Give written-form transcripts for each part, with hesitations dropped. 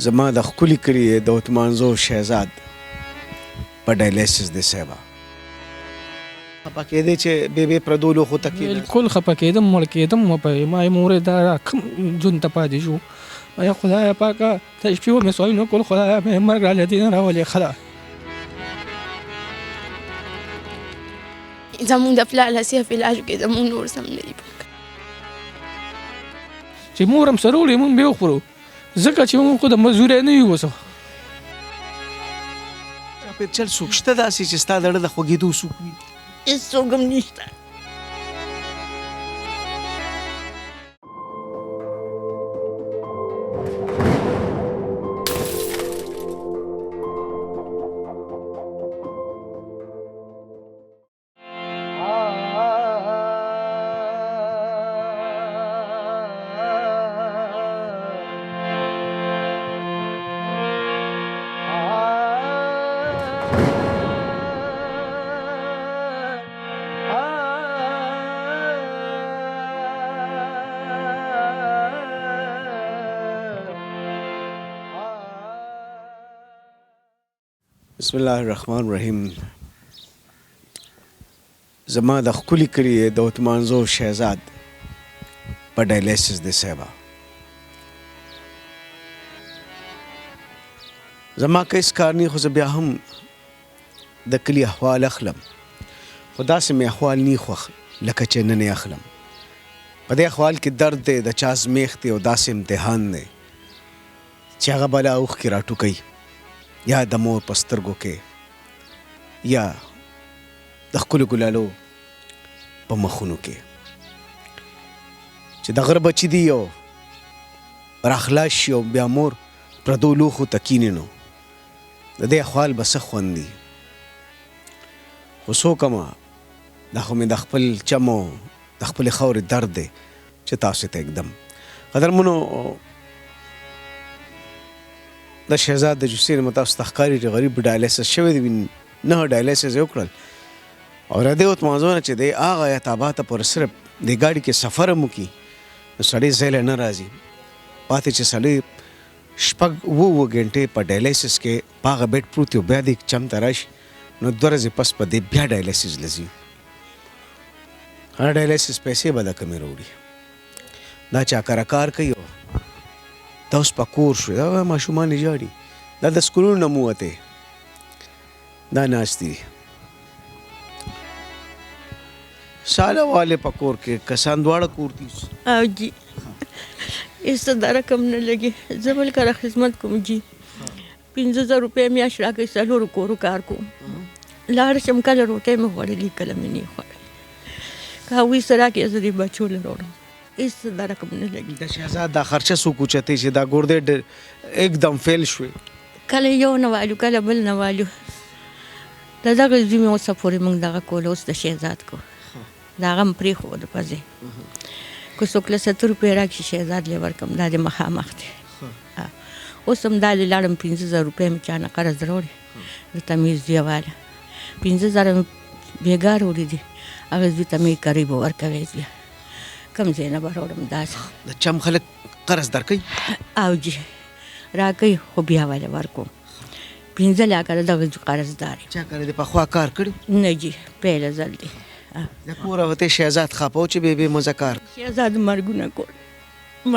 زما د ښکلي کلي د عثمانزو شهزاد په ډایلیسس دی صاحبه خفه کېدی چې بېبې پردو لوښو ته کېناست بالکل خفه کېدم مړ کېدم ما یې مورې دا کوم ژوند ته پاتې شو یا خدایه پاکه ته شپې ومې سوالونه کول خدایه مې مرګ راله دې نه راولې ښه ده زمونږ د پلار لاسیه په علاج کې زمونږ نور سم نه دي چې مور هم سره وړي مونږ بیا وخورو ځکه چې مونږ خو د مزدورۍ نه یو اوسه چل څوک شته داسې چې ستا د زړه د خوږېدو څوک وي هېڅوک هم نشته بسم الله الرحمن الرحیم زما د ښکلي کلي د عثمانزو شهزاد په ډایلیسس دی صاحبه زما که هېڅ کار نه خو زه بیا هم د کلي احوال اخلم خو داسې مې احوال نه خوښ لکه چې نن یې اخلم په دې احوال کې درد دی د چا ازمیښت دی او داسې امتحان دی چې هغه بله اوښکې راټوکوي یا د مور په سترګو کې یا د ښکلو ګلالو په مخونو کې چې د غره بچي دي او راخلاص شي او بیا مور پردو لوښو ته کینې نو د دې احوال به څه خوند دي خو څوک همه دا خو مې د خپل چم او د خپلې خاورې درد دی چې تاسو ته اکدم قدرمنو د شهزاد د جوسې نه تاسو ته ښکاري چې غریب ډایلیسس شوی دی نه ډایلیسس یې وکړل او د دې عثمانزو نه چې دی هغه یتاباته پر صرف د ګاډي کې سفر هم وکړي نو سړی ځای له نه راځي پاتې چې سړی شپږ اووه ګنټې په ډایلیسس کې په هغه بیډ پروت یو بیا دې چم ته راشي نو دوه ورځې پس په دې بیا ډایلیسس له ځي هر ډایلیسس پیسې به د کمې راوړي دا چا کره کار کوي دا اوس په کور شو دا ماشومان یې ژاړي دا د سکولونو نه مو وتې دا ناست دي ساله والے په کور کې کسان دواړه کور دي او جی هېڅ دا رقم نه لګي زه بل کاره خدمت کوم جی 50,000 روپۍ میاشت راکوي 4 کورو کار کوم لاړ شم کله روټۍ مې خوړلي کله مې نه خوړلي که هغوی څه راکړي زه دې بچو له راوړم هېڅ دا رقم نه لګي د شهزاد دا خرچه څوک اوچتې چې دا ګردې एकदम فیل شوې کله یو نه والو کله بل نه والو د دغه زوی مې اوسه پورې موږ دغه کول اوس د شهزاد کو د هغه م پرېښود پزې که څوک له 70 روپۍ راکړي شهزاد لی ورکړم دا د مخامخ دی اوس هم دا لې لاړم 15,000 روپۍ مې چا نه قرض راوړې ورته مې زویه واله 15,000 مې بېګا راوړي دي هغه زوی ته مې قریب ورکوی زویه کم ځای نه به راوړم داسې د چم خلک قرض درکوي او جی راکوي خو بیا ولې ورکوم 15 لاکه د دغه زوی قرضدار یم چا کړی دی پخوا کار کړی نه جی پیله ځل دی د کوره وتې شهزاد خپه و چې بېبې مزه کار شهزاد مرګونه کول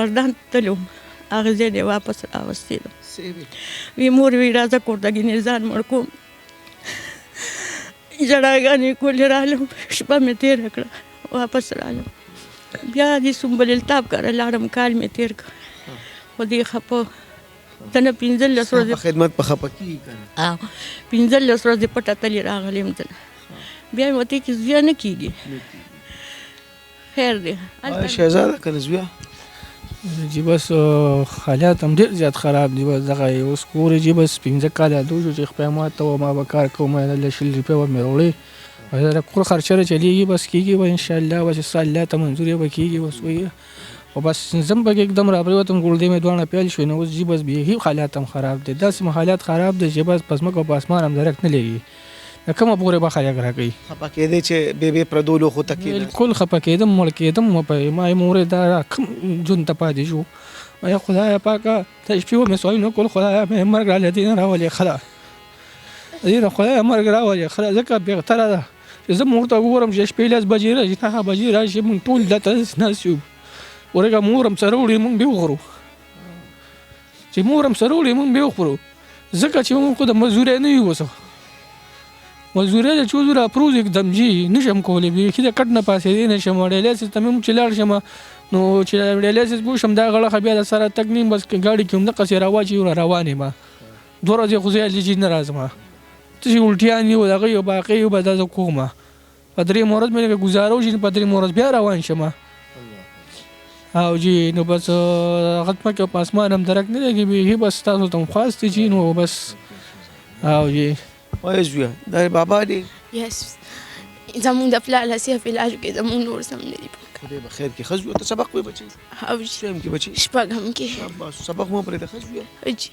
مردان تلم هغه ځای دی واپس راوستېدم وی مور وی راځه کورته ګینې ځان مړ کوم ژړاګانې کولې رالم شپه مې تېره کړه واپس رالم بیا دې سنبل الطاف کره لاړم کال مې تېر کړ خو دې خفه ته نه 15 ورځې خدمت په خفه کېږي که نه 15 ورځې پټه تلې راغلی یم دله بیا مې ورته چې زویه نه کېږي خیر دی شهزاده که نه زویه جی بس حالات هم ډېر زیات خراب دي بس دغه اوس کور یې جی بس 15 کاله دو شو چې خدای ماته و ما به کار کوم له 100 روپۍ به مې راوړې د کور خرچه را چلیږي بس کېږي به انشاءالله بس الله ته منظور یې به کېږي بس وایي او بس زم پکې एकदम را پرېوتم ګردې مې دواړه پیل شوې نو اوس جی بس بیخي حالات هم خراب دي داسې حالات خراب دي چې بس په ځمکه او په اسمان هم درک نه لګي د کومه پورې به خلک راکوي خفه کېدی چې بېبې پردو لوښو ته کېناست بالکل خفه کېدم مړ کېدم ما یې مورې دا کوم ژوند ته پاتې شو یا خدای پاکه ته شپې ومې سوالونه کول خدایه مې مرګ راله دې نه راولې ښه ده دې نه خدایه مرګ راولې ښه ده ځکه بهتره ده چې زه مور ته وګورم چې شپې 10 بجې راشي 9 بجې راشي موږ ټول دلته ناست یو ورګه مور هم سره وړي موږ بیا وخورو چې مور هم سره وړي موږ بیا وخورو ځکه چې موږ خو د مزدورۍ نه یو اوس مزدورۍ د چوزو راپروز एकदम جی نشم کولی بیخي د کټ نه پاسېدی نشم ډایلیسس ته مې چې لاړ شم نو چې ډایلیسس بوشم دا غړه بیا د سره تک نیم بس ګاډي کې هم د قصې راواچي روانې ما 2 ورځې خو زه لږ نه راځم ته چې الټیان یو دغه یو باقي یو به دا کومه په 3 ورځې مې گزارو چې په 3 ورځې بیا روان شم او جی نو بس غتمه کې په اسمان هم درک نه لګي به بس تاسو ته خاص دي نو بس او جی وایي زویا دا بابا دی یس زمونږ د پلار لاسیه په علاج کې زمونږ نور سم نه دي خدای به خیر کې خزو ته سبق وي بچي او شم کې بچي شپږم کې بس سبق مو پرې د خزو اجي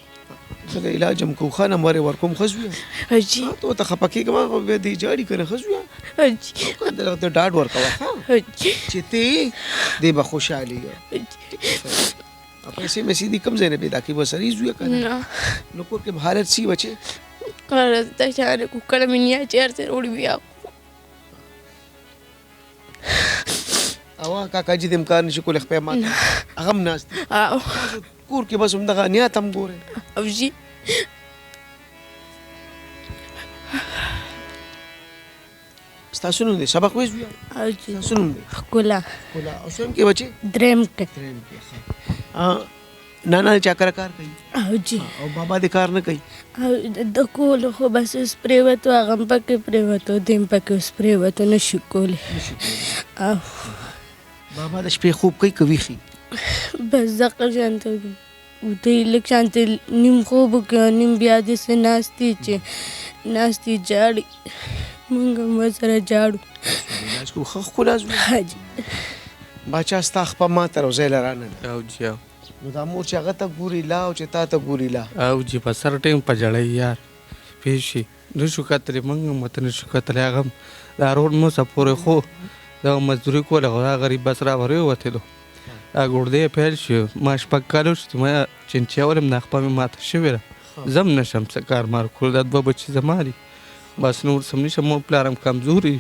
زه علاج هم کو خانه مره ورکوم خزو اجي ته ته خپکی کما به دی جاری کنه خزو اجي ته ډاډ ورکوا ها اجي چې ته دی به خوشالي پیسې مې سیدی کم ځای نه پیدا کی بس ریزو کنه نه نو کو کې حالت سی بچي قرض ته چاره کو کله منیا چیرته وړي بیا اوا کاکا جی د امکان نشي کول خپل ما هغه ناست او کور کې بس هم دغه نیت هم ګوره او جی تاسو نو دي سبق وې او جی تاسو نو دي کولا کولا او سم کې بچي درم کې ترين کې نانا چاکر کار کوي او جی او بابا دې کار نه کوي او د کول خو بس سپری وته هغه پکې پری وته دیم پکې سپری وته نشي کولی او بابا د شپې خوب کوي خي بس ځکه شانته دوی لږ شانته نیم خوب کې نیم بیا داسې ناستي چې ناستي جاړي مونږ هم ورسره جاړو لاس کو خخ کولاز حاجي باچا ستا خپل ما تر وزیل رانه او جی نو دا مور چې هغه ته ګوري لا او چې تا ته ګوري لا او جی په سر ټیم په جړی یار پیشي نو شو کتل منګ متن شو کتل هغه دا روډ مو سپورې خو دا مزدوري کوله غوا غریب بس را وره وته دو ا ګوردې پیل شو ما شپک کالو چې ما چنچاورم نه خپل ماته شویره زم نشم سکار مار کول د دوه بچی زماري بس نور سم نشم مو پلارم کمزوري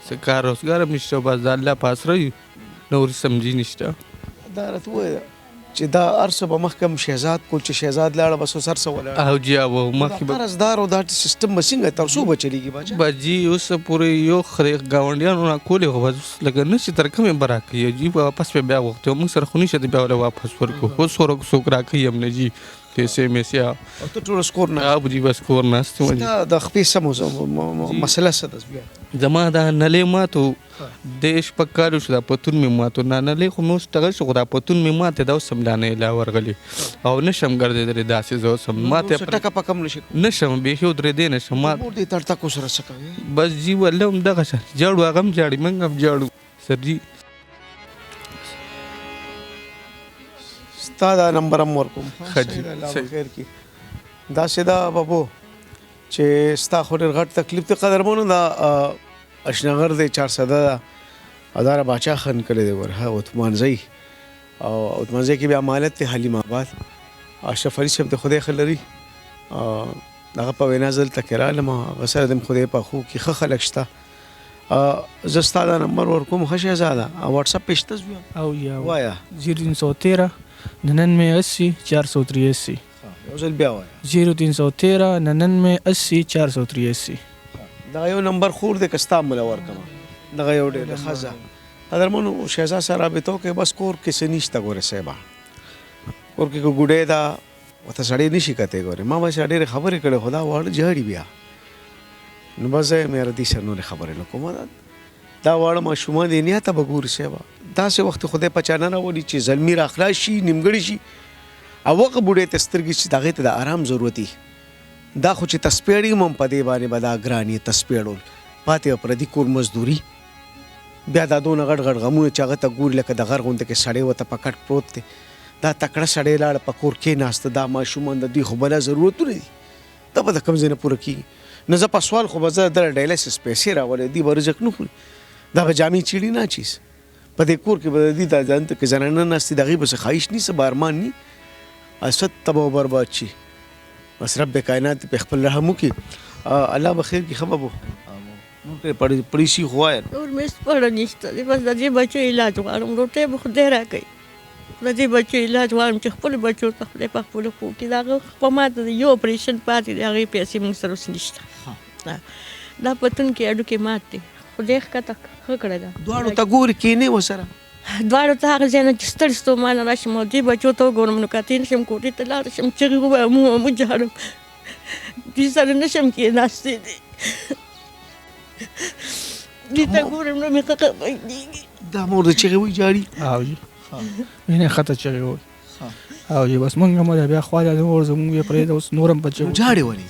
سکار روزګار نشته بس الله پاس رہی نور سمجي نشته دا راته وای چې دا ارسه به محکم شهزاد کول چې شهزاد لاړه بس سر سره ولا او جی او مخکې به قرضدار او دا سیستم مسنګ تر څو بچلیږي باچا باجی اوس پورې یو خریق گاونډیانو نه کولې خو بس لکه نشي تر کومه براکي جی واپس په بیا وخت موږ سره خونی شه بیا ولا واپس ورکو خو سره څوک راکې هم نه جی پیسې مې او ته ټول سکور نه اب جی بس کور ناست و دا د خپل سمو مسله څه ده بیا زما دا نلې ماتو دیش پکارو شو دا پتون می ماتو نه نلې خو نو ستغل شو دا پتون می ماته دا سملانه لا ورغلی او نشم ګرځې داسې زو سم ماته ټکا پکم نشي نشم به هو درې دین نشم ما مور دې تړتا کو سره سکه بس جی ولهم دغه جاړو هغه جاړي منګم جاړو سر جی ستا دا نمبر هم ورکوم خجی خیر کی دا سدا بابو چې ستا خو ډېر غټ تکلیف ته قدرمنو دا اشنغر دی 400 دا اداره باچا خان کړی دی ورها عثمان زئی او عثمان زئی کې بیا امانت ته حلیم آباد اشرف علي صاحب ته خدای خلري هغه په وینازل تکراله ما غسر دم خدای په خو کې خ خلک شته زستا دا نمبر ورکوم خشه زاده او واتس اپ پېشته زو او یا وایا 0313 9980 483 یو ځل بیا وایا 0313 9980 483 دا یو نمبر خور د کستا ملور کما دا یو ډېر خزا قدرمنو شهزاد سره رابطو کې بس کور کې سنيشته ګوره سیبا کور کې ګډه دا وته سړی نشي کته ګوره ما به ډېر خبرې کړې خدا وړ جهړي بیا نو بس مې ردی سر نور خبرې نکوم دا وړ ما شوم دې نه ته بګور سیبا دا سه وخت خدای پچانه راوړي چې زلمی را اخلاص شي نیمګړی شي او وګ بوډه تسترګي چې دغه ته د آرام ضرورتي دا خو چې تسپېړی مم په دی باندې بدا ګرانی تسپېړول پاتې پر دې کور مزدوري بیا دا دون غړ غړ غمونه چې هغه ته ګور لکه د غر غونډه کې سړی وته پکټ پروت دی دا تکړه سړی لاړ په کور کې ناست دا ماشومان د دې خو بل ضرورتونه دي ته به کوم ځنه پوره کی نه ز په سوال خو بازار در ډایلیسس پیسې راولې دی ورزق نه خوري دا جامې چیړي نه چیز په دې کور کې به دې دا ځان ته کې زنانه ناستي دغه به خواهش ني سه بارمان ني اسد تباہ و برباد شي بس رب کائنات په خپل رحم وکړي الله به خیر کې خبر وو نور ته پړی شي خوایر نور مې سپړه نشته دی بس د دې بچو علاج غواړم روټۍ به خدای راکوي د دې بچو علاج غواړم چې خپلو بچو ته خدای په خپلو پوه کړي د هغه په ما ته یو اپریشن پاتې دی هغې پیسې موږ سره اوس نشته دا پتون کې اډوکې مات دی خدای ښکته ښه کړی ده دواړو ته ګورې کینې ورسره دواړو ته هغه ځای نه چې ستړي ستومانه راشم او دې بچو ته وګورم نو کتې نه شم کوټې ته لاړ شم چغې ووایم مو جاړم دوی سره نه شم کېناستې دی دوی ته ګورم نو مې ښه پیدېږي دا مور د چغې وایي جاړي او جی وینې ښکته چغې وایي او جی بس موږ هم بیا خواله نور زموږ یې پرېږده اوس نور هم په چغو جاړې ولې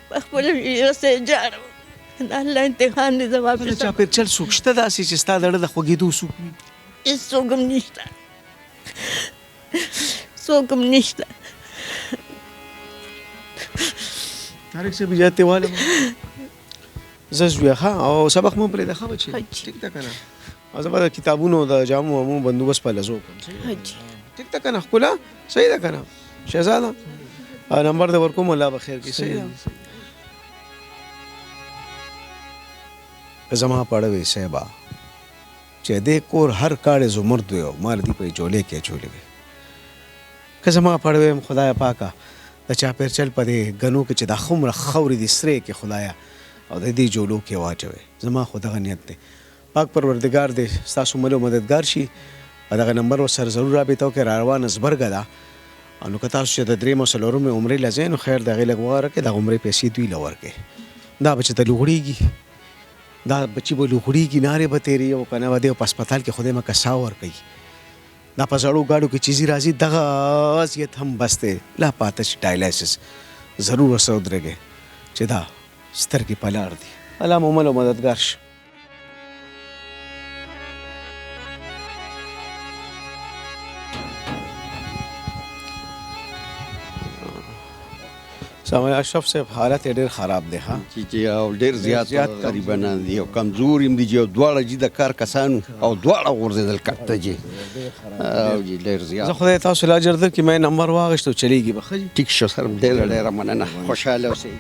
په خپله یوسې جاړم د الله امتحان دی زما کله چاپېرچل څوک شته داسې چې ستا د زړه د خوږېدو څوک وي هېڅوک هم نشته څوک هم نشته طارق صاحب اجازت والا زه زویه ښه او سبق مو پرېږده ښه بچې ټیک ده که نه او زه به د کتابونو د جامو وامو بندوبست پهله زه وکړم ټیک ده که نه ښکلا صحیح ده که نه شهزاده نمبر د ورکوم الله به خیر کړي صحیح ده زما پړوي صاحبه چې دې کور هر کاړې زمرد وي او مال دې په جولې کې اچولې وي که زما پړوي خدایه پاکه د چاپېرچل په دې ګنو کې چې دا څومره خاورې دي سرې کې خدایه او د دې جولو کې واچوي زما خو دغه نیت دی پاک پروردګار دې ستاسو ملو مددګار شي دغه نمبر ورسره ضرور رابطه وکړئ را روانه زبرګه ده نو که تاسو چې د درېم او څلورمې عمرې له ځای نو خیر د هغې لږ وغوره کړئ د عمرې پیسې دوی له ورکړئ دا به چې ته لوغړېږي دا بچی به لوغړېږي نارې به تېرې او که نه به دی په هسپتال کې خدای مکه ساه ورکوي دا په زړو ګاډو کې چیزي راځي دغه اذیت هم بس دی لا پاته شي ډایلایسس ضرور ورسره ودرېږئ چې دا سترګې په لار دي الله مو مل او مددګار شي سامع اشرف صاحب حالت ډېر خراب دی ها چې او ډېر زیات غریبانان دي او کمزور هم دي چې دواړه جي د کار کسانو او دواړه غورځېدل کټه جي او جي ډېر زیات زه خدای تاسو لا اجر درکړي مې نمبر واغېستو چلیږي به ښه ټیک شو سر ډېره مننه خوشحاله اوسئ